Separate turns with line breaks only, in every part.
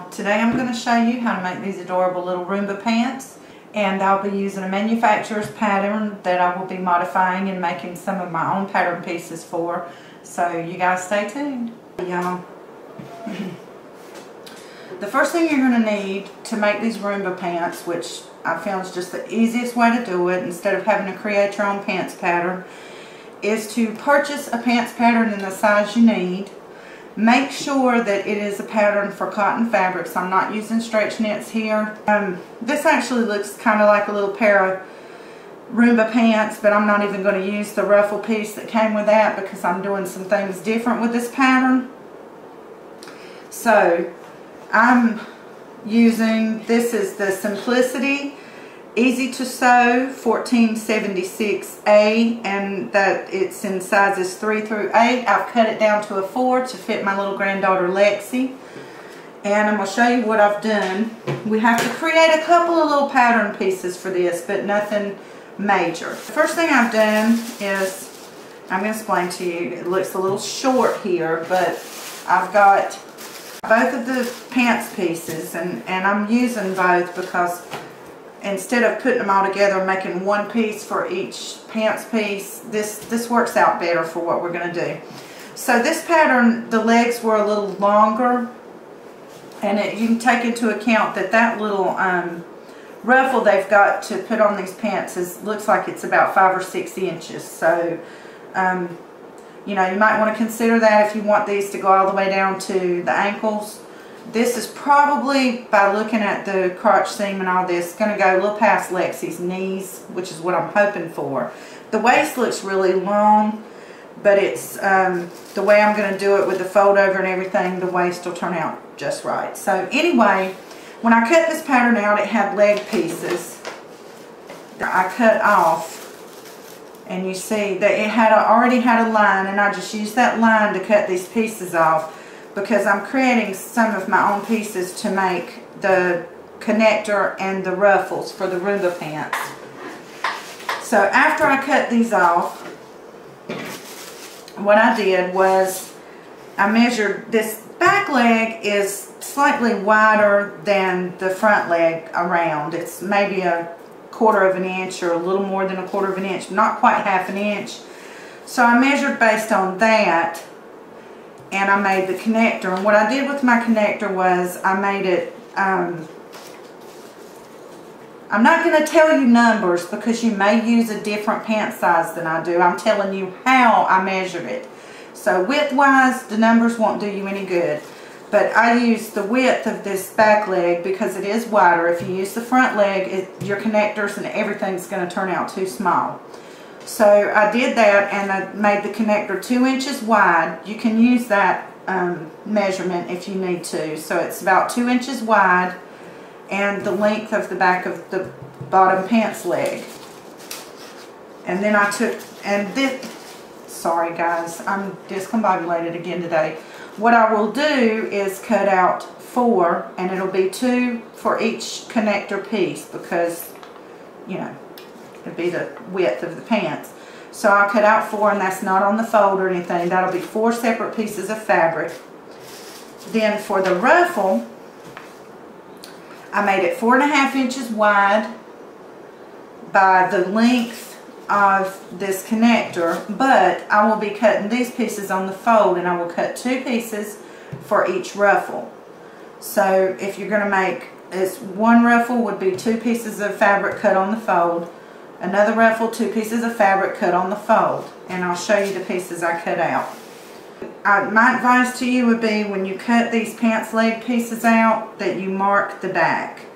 Today I'm going to show you how to make these adorable little Rumba pants, and I'll be using a manufacturer's pattern that I will be modifying and making some of my own pattern pieces for. So you guys stay tuned. Y'all. The first thing you're going to need to make these Rumba pants, which I found is just the easiest way to do it instead of having to create your own pants pattern, is to purchase a pants pattern in the size you need. Make sure that it is a pattern for cotton fabrics. I'm not using stretch knits here. This actually looks kind of like a little pair of Rumba pants, but I'm not even going to use the ruffle piece that came with that because I'm doing some things different with this pattern. So I'm using, this is the Simplicity Easy to Sew 1476A, and that it's in sizes 3 through 8. I've cut it down to a 4 to fit my little granddaughter Lexi. And I'm going to show you what I've done. We have to create a couple of little pattern pieces for this, but nothing major. The first thing I've done is, I'm going to explain to you, it looks a little short here, but I've got both of the pants pieces, and I'm using both because instead of putting them all together and making one piece for each pants piece, this works out better for what we're going to do. So this pattern, the legs were a little longer, and you can take into account that that little ruffle they've got to put on these pants looks like it's about 5 or 6 inches. So you know, you might want to consider that if you want these to go all the way down to the ankles. This is probably, by looking at the crotch seam and all this, going to go a little past Lexi's knees, which is what I'm hoping for. The waist looks really long, but it's the way I'm going to do it with the fold over and everything, the waist will turn out just right. So anyway, when I cut this pattern out, it had leg pieces that I cut off. And you see that it already had a line, and I just used that line to cut these pieces off because I'm creating some of my own pieces to make the connector and the ruffles for the Rumba pants. So after I cut these off, what I did was I measured, this back leg is slightly wider than the front leg around. It's maybe a 1/4 of an inch or a little more than a 1/4 of an inch, not quite 1/2 an inch. So I measured based on that, and I made the connector. And what I did with my connector was I made it, I'm not going to tell you numbers because you may use a different pant size than I do. I'm telling you how I measured it. So width-wise, the numbers won't do you any good. But I used the width of this back leg because it is wider. If you use the front leg, your connectors and everything's going to turn out too small. So I did that, and I made the connector 2 inches wide. You can use that measurement if you need to. So it's about 2 inches wide, and the length of the back of the bottom pants leg. And then I took, and this, sorry guys, I'm discombobulated again today. What I will do is cut out 4, and it'll be 2 for each connector piece because, you know, it'll be the width of the pants. So I'll cut out 4, and that's not on the fold or anything. That'll be 4 separate pieces of fabric. Then for the ruffle, I made it 4.5 inches wide by the length of this connector, but I will be cutting these pieces on the fold, and I will cut 2 pieces for each ruffle. So if you're going to make, one ruffle would be 2 pieces of fabric cut on the fold, another ruffle 2 pieces of fabric cut on the fold, and I'll show you the pieces I cut out. My advice to you would be when you cut these pants leg pieces out that you mark the back.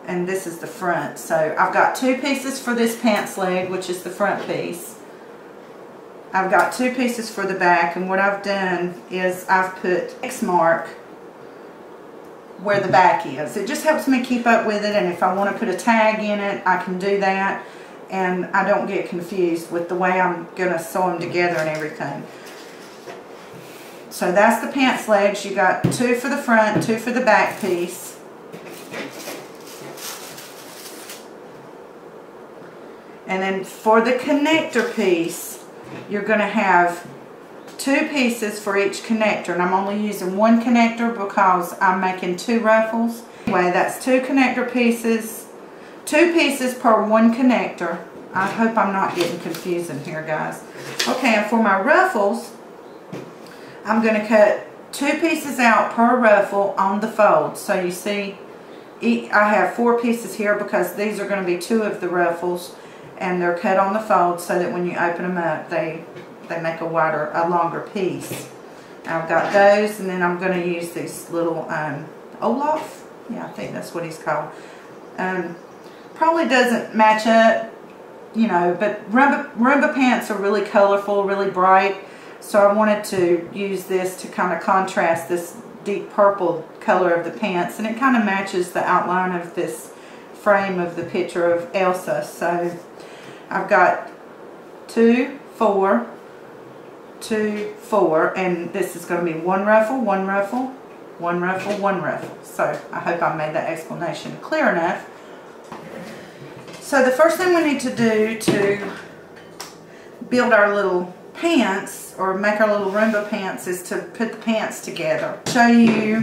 And this is the front. So I've got 2 pieces for this pants leg, which is the front piece. I've got 2 pieces for the back, and what I've done is I've put X mark where the back is. It just helps me keep up with it, and if I want to put a tag in it, I can do that, and I don't get confused with the way I'm going to sew them together and everything. So that's the pants legs. You got 2 for the front, 2 for the back piece. And then for the connector piece, you're going to have 2 pieces for each connector, and I'm only using 1 connector because I'm making 2 ruffles. Anyway, that's 2 connector pieces, 2 pieces per 1 connector. I hope I'm not getting confusing here, guys. Okay, and for my ruffles, I'm going to cut 2 pieces out per ruffle on the fold. So you see, I have 4 pieces here because these are going to be 2 of the ruffles, and they're cut on the fold so that when you open them up, they make a longer piece. I've got those, and then I'm going to use these little Olaf. Yeah, I think that's what he's called. Probably doesn't match up, you know, but Rumba pants are really colorful, really bright. So I wanted to use this to kind of contrast this deep purple color of the pants, and it kind of matches the outline of this frame of the picture of Elsa. So I've got 2, 4, 2, 4, and this is going to be 1 ruffle, 1 ruffle, 1 ruffle, 1 ruffle. So I hope I made that explanation clear enough. So the first thing we need to do to build our little pants, or make our little Rumba pants, is to put the pants together. I'll show you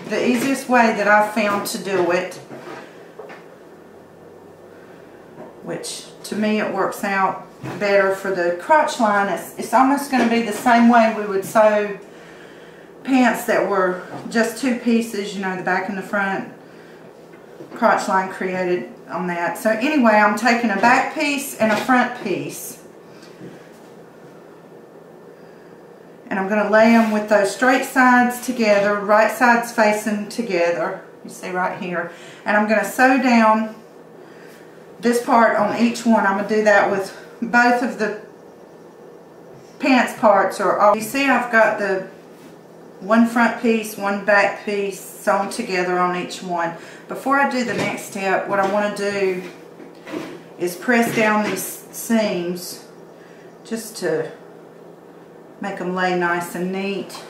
the easiest way that I've found to do it, which to me it works out better for the crotch line. It's almost going to be the same way we would sew pants that were just 2 pieces, you know, the back and the front, crotch line created on that. So anyway, I'm taking a back piece and a front piece, and I'm going to lay them with those straight sides together, right sides facing together, you see right here, and I'm going to sew down this part on each one. I'm going to do that with both of the pants parts. You see, I've got the 1 front piece, 1 back piece sewn together on each one. Before I do the next step, what I want to do is press down these seams just to make them lay nice and neat.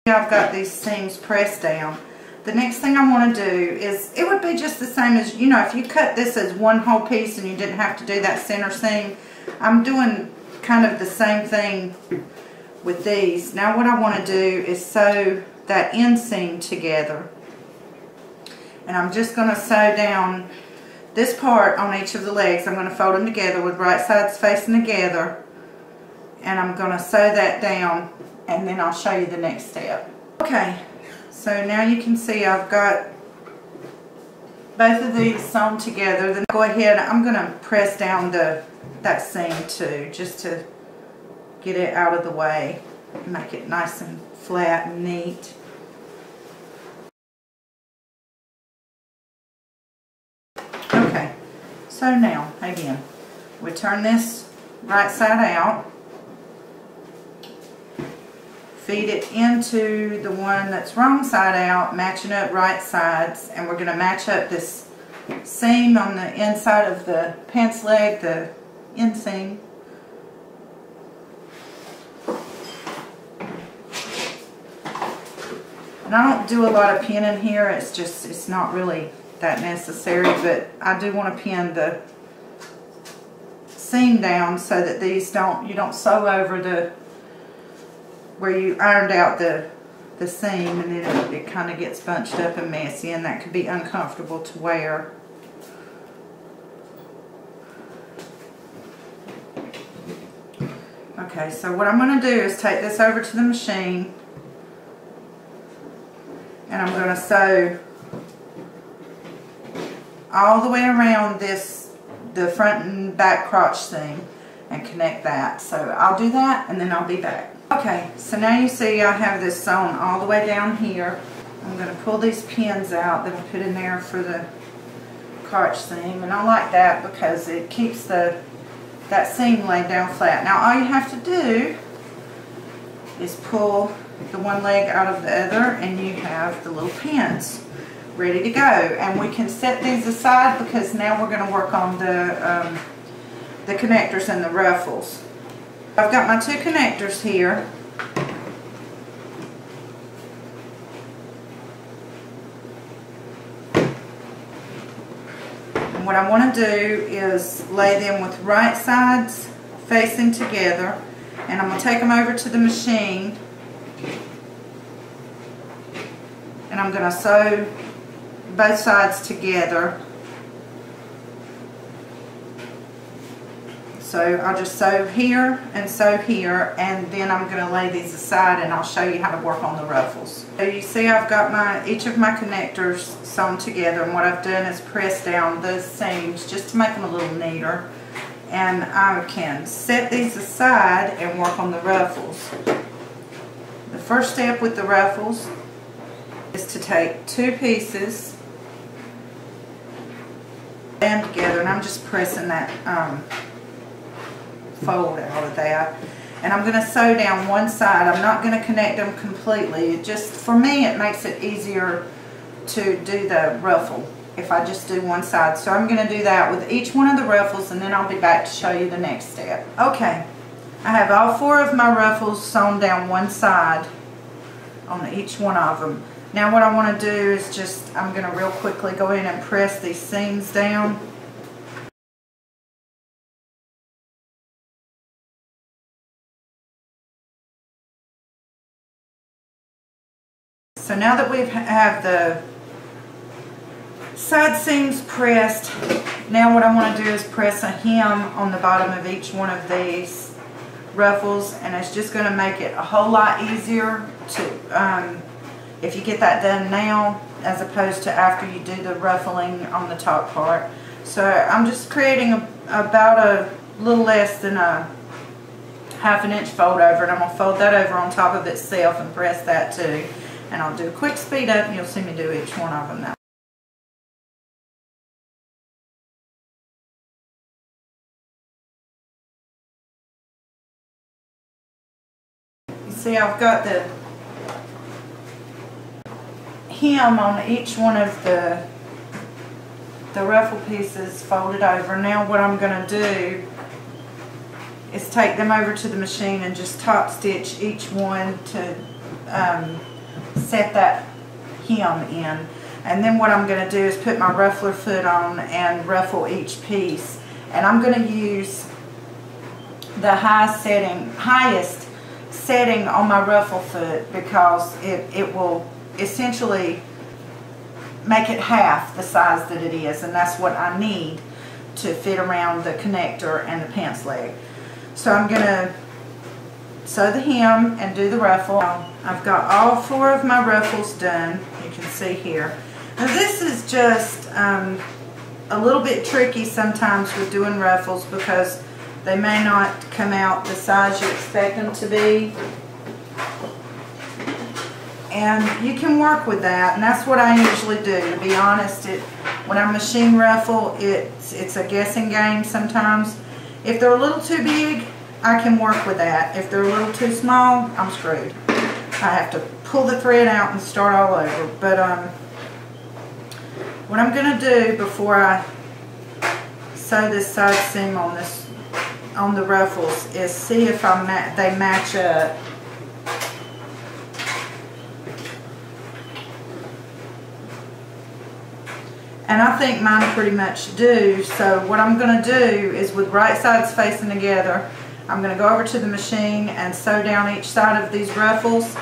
I've got these seams pressed down. The next thing I want to do is, it would be just the same as, you know, if you cut this as 1 whole piece and you didn't have to do that center seam. I'm doing kind of the same thing with these. Now what I want to do is sew that inseam together. And I'm just going to sew down this part on each of the legs. I'm going to fold them together with right sides facing together. And I'm going to sew that down, and then I'll show you the next step. Okay, so now you can see I've got both of these sewn together. Then go ahead, I'm going to press down that seam too, just to get it out of the way, make it nice and flat and neat. Okay, so now again, we turn this right side out, feed it into the one that's wrong side out, matching up right sides, and we're going to match up this seam on the inside of the pants leg, the inseam. And I don't do a lot of pinning here, it's not really that necessary, but I do want to pin the seam down so that these you don't sew over where you ironed out the seam, and then it kind of gets bunched up and messy, and that could be uncomfortable to wear. Okay, so what I'm going to do is take this over to the machine, and I'm going to sew all the way around the front and back crotch seam, and connect that. So I'll do that, and then I'll be back. Okay, so now you see I have this sewn all the way down here. I'm going to pull these pins out that I put in there for the crotch seam, and I like that because it keeps that seam laid down flat. Now all you have to do is pull the one leg out of the other, and you have the little pins ready to go. And we can set these aside because now we're going to work on the connectors and the ruffles. I've got my 2 connectors here. And what I want to do is lay them with right sides facing together, and I'm going to take them over to the machine, and I'm going to sew both sides together. So I'll just sew here, and then I'm going to lay these aside, and I'll show you how to work on the ruffles. So you see I've got each of my connectors sewn together, and what I've done is press down those seams just to make them a little neater. And I can set these aside and work on the ruffles. The first step with the ruffles is to take two pieces, lay them together, and I'm just pressing that fold out of that, and I'm going to sew down one side. I'm not going to connect them completely. It just, for me, it makes it easier to do the ruffle if I just do one side. So I'm going to do that with each one of the ruffles, and then I'll be back to show you the next step. Okay, I have all four of my ruffles sewn down one side on each one of them. Now what I want to do is just, I'm going to real quickly go in and press these seams down. So now that we have the side seams pressed, now what I want to do is press a hem on the bottom of each one of these ruffles, and it's just going to make it a whole lot easier to, if you get that done now as opposed to after you do the ruffling on the top part. So I'm just creating about a little less than a ½ inch fold over, and I'm going to fold that over on top of itself and press that too. And I'll do a quick speed up, and you'll see me do each one of them now. You see I've got the hem on each one of the ruffle pieces folded over. Now what I'm going to do is take them over to the machine and just top stitch each one to set that hem in. And then what I'm going to do is put my ruffler foot on and ruffle each piece. And I'm going to use the highest setting on my ruffle foot, because it will essentially make it half the size that it is, and that's what I need to fit around the connector and the pants leg. So I'm going to sew the hem and do the ruffle. I've got all four of my ruffles done, you can see here. Now this is just a little bit tricky sometimes with doing ruffles, because they may not come out the size you expect them to be. And you can work with that, and that's what I usually do. To be honest, when I machine ruffle, it's a guessing game sometimes. If they're a little too big, I can work with that. If they're a little too small, I'm screwed. I have to pull the thread out and start all over. But what I'm going to do before I sew this side seam on the ruffles is see if they match up. And I think mine pretty much do. So what I'm going to do is, with right sides facing together, I'm going to go over to the machine and sew down each side of these ruffles,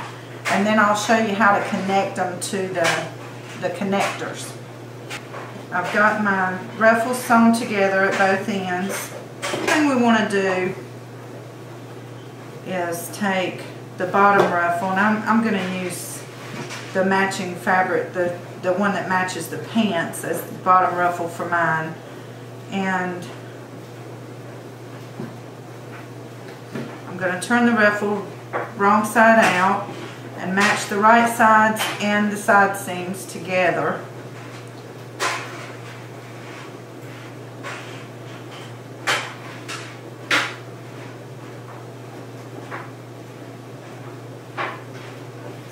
and then I'll show you how to connect them to the connectors. I've got my ruffles sewn together at both ends. The thing we want to do is take the bottom ruffle, and I'm going to use the matching fabric, the one that matches the pants, as the bottom ruffle for mine. And I'm going to turn the ruffle wrong side out and match the right sides and the side seams together.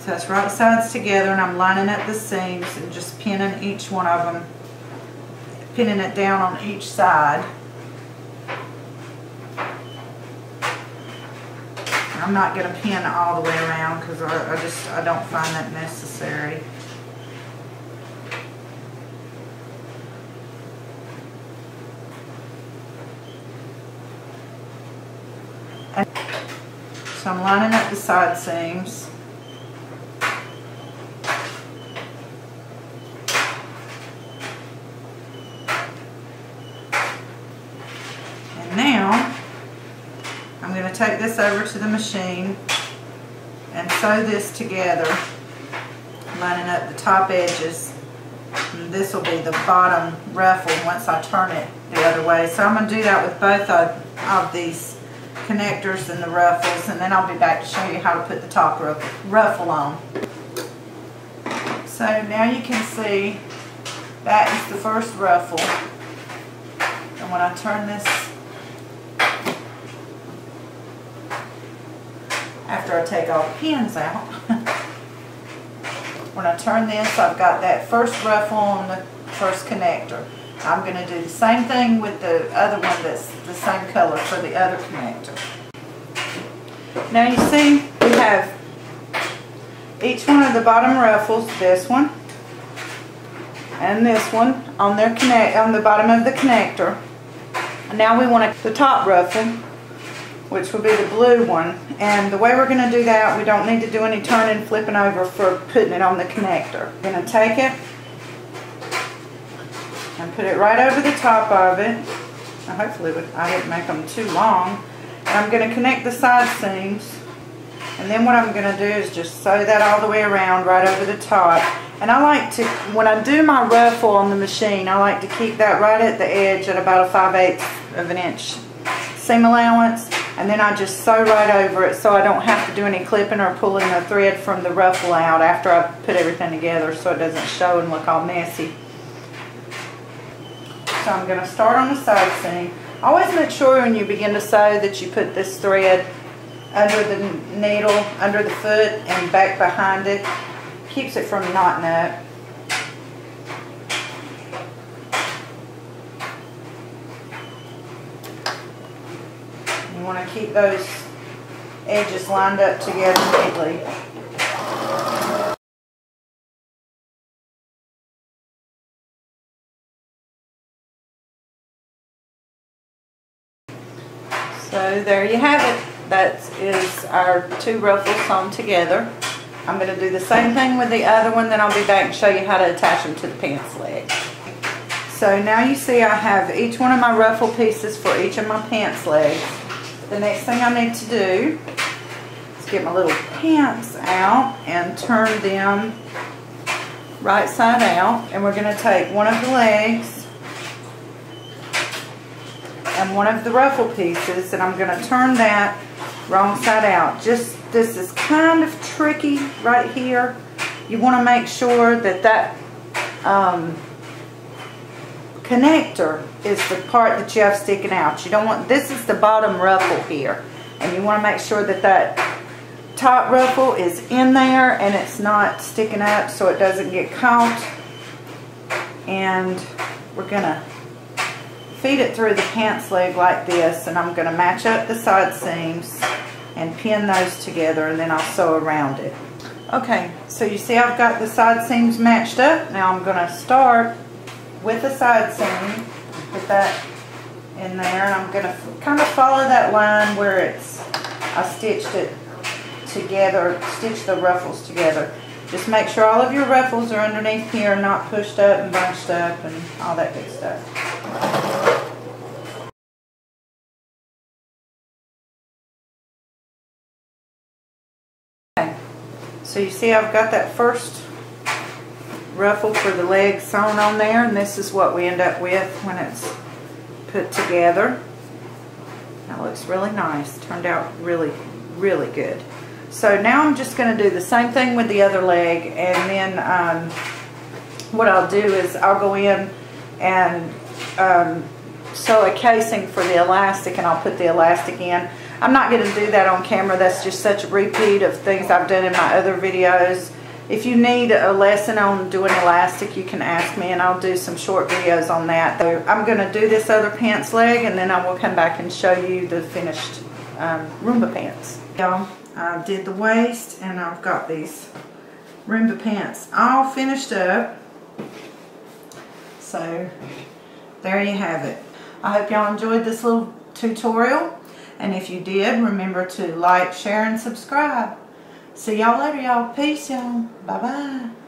So that's right sides together, and I'm lining up the seams and just pinning each one of them, pinning it down on each side. I'm not going to pin all the way around because I don't find that necessary. So I'm lining up the side seams. And now I'm going to take this over to the machine and sew this together, lining up the top edges. And this will be the bottom ruffle once I turn it the other way. So I'm going to do that with both of these connectors and the ruffles, and then I'll be back to show you how to put the top ruffle on. So now you can see that is the first ruffle. And when I turn this, after I take all the pins out, when I turn this, I've got that first ruffle on the first connector. I'm going to do the same thing with the other one that's the same color for the other connector. Now you see we have each one of the bottom ruffles, this one and this one, on the bottom of the connector. And now we want the top ruffle, which will be the blue one. And the way we're going to do that, we don't need to do any turning, flipping over for putting it on the connector. We're going to take it and put it right over the top of it. Now hopefully I didn't make them too long. And I'm going to connect the side seams. And then what I'm going to do is just sew that all the way around right over the top. And I like to, when I do my ruffle on the machine, I like to keep that right at the edge at about a 5/8 of an inch seam allowance. And then I just sew right over it so I don't have to do any clipping or pulling the thread from the ruffle out after I put everything together, so it doesn't show and look all messy. So I'm going to start on the side seam. Always make sure when you begin to sew that you put this thread under the needle, under the foot, and back behind it. Keeps it from knotting up. You want to keep those edges lined up together neatly. So there you have it. That is our two ruffles sewn together. I'm going to do the same thing with the other one, then I'll be back and show you how to attach them to the pants leg. So now you see I have each one of my ruffle pieces for each of my pants legs. The next thing I need to do is get my little pants out and turn them right side out. And we're going to take one of the legs and one of the ruffle pieces, and I'm going to turn that wrong side out. Just, this is kind of tricky right here. You want to make sure that that connector is the part that you have sticking out. You don't want, this is the bottom ruffle here, and you want to make sure that that top ruffle is in there and it's not sticking up so it doesn't get caught. And we're going to feed it through the pants leg like this, and I'm going to match up the side seams and pin those together, and then I'll sew around it. Okay, so you see I've got the side seams matched up. Now I'm going to start with the side seam, put that in there, and I'm going to kind of follow that line where it's, I stitched it together, stitched the ruffles together. Just make sure all of your ruffles are underneath here, not pushed up and bunched up and all that good stuff. Okay, so you see I've got that first ruffle for the leg sewn on there, and this is what we end up with when it's put together. That looks really nice. Turned out really, really good. So now I'm just going to do the same thing with the other leg, and then what I'll do is I'll go in and sew a casing for the elastic, and I'll put the elastic in. I'm not going to do that on camera. That's just such a repeat of things I've done in my other videos. If you need a lesson on doing elastic, you can ask me, and I'll do some short videos on that. So I'm going to do this other pants leg, and then I will come back and show you the finished Rumba pants. Y'all, I did the waist, and I've got these Rumba pants all finished up. So there you have it. I hope y'all enjoyed this little tutorial. And if you did, remember to like, share, and subscribe. See y'all later, y'all. Peace, y'all. Bye-bye.